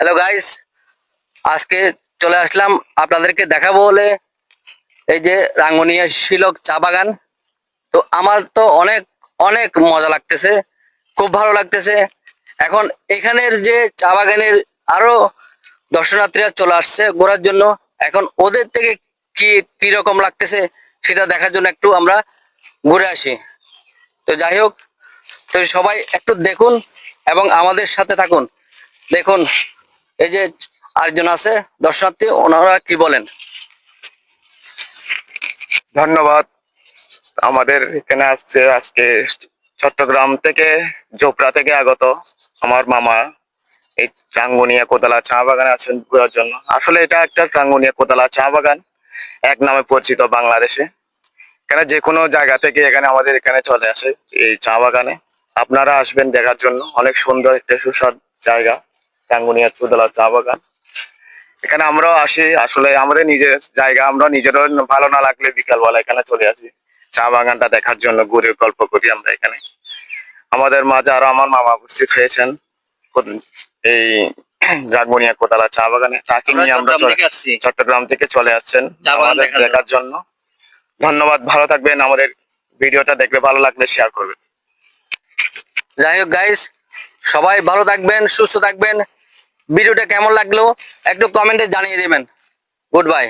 Hello guys, আজকে চলে আসলাম আপনাদেরকে দেখাবো বলে এই যে রাঙ্গুনিয়া শিলক চা বাগান। তো আমার তো অনেক অনেক মজা লাগতেছে, খুব ভালো লাগতেছে। এখন এখানের যে চা বাগানের আরো দর্শনার্থীরা চলে আসছে ঘোরার জন্য। এখন ওদের থেকে কি কি রকম লাগতেছে সেটা দেখার জন্য একটু আমরা ঘুরে আসি। তো যাই হোক, তো সবাই একটু দেখুন এবং আমাদের সাথে থাকুন। দেখুন এই যে আরেকজন আছে দর্শনার্থী, ওনারা কি বলেন। ধন্যবাদ। আমাদের এখানে আসছে আজকে চট্টগ্রাম থেকে, জোপড়া থেকে আগত আমার মামা এই রাঙ্গুনিয়া কোদালা চা বাগানে আছেন ঘোরার জন্য। আসলে এটা একটা রাঙ্গুনিয়া কোদালা চা বাগান, এক নামে পরিচিত বাংলাদেশে। এখানে যে কোনো জায়গা থেকে এখানে আমাদের এখানে চলে আসে এই চা বাগানে। আপনারা আসবেন দেখার জন্য, অনেক সুন্দর একটা সুস্বাদু জায়গা রাঙ্গুনিয়া কোদালা চা বাগান। এখানে আমরাও আসি, আসলে আমাদের নিজের জায়গা, আমরা নিজেরও ভালো না লাগলে বিকালবেলা এখানে চলে আসি চা বাগানটা দেখার জন্য, ঘুরে গল্প করি আমরা এখানে। আমাদের মাঝে আরো আমার মামা উপস্থিত হয়েছেন এই রাঙ্গুনিয়া কোদালা চা বাগানে। তাকে নিয়ে আমরা চট্টগ্রাম থেকে চলে আসছেন আমাদের দেখার জন্য। ধন্যবাদ, ভালো থাকবেন। আমাদের ভিডিওটা দেখলে ভালো লাগলে শেয়ার করবেন। যাই হোক গাইস, সবাই ভালো থাকবেন, সুস্থ থাকবেন। ভিডিওটা কেমন লাগলো একটু কমেন্টে জানিয়ে দেবেন। Good bye.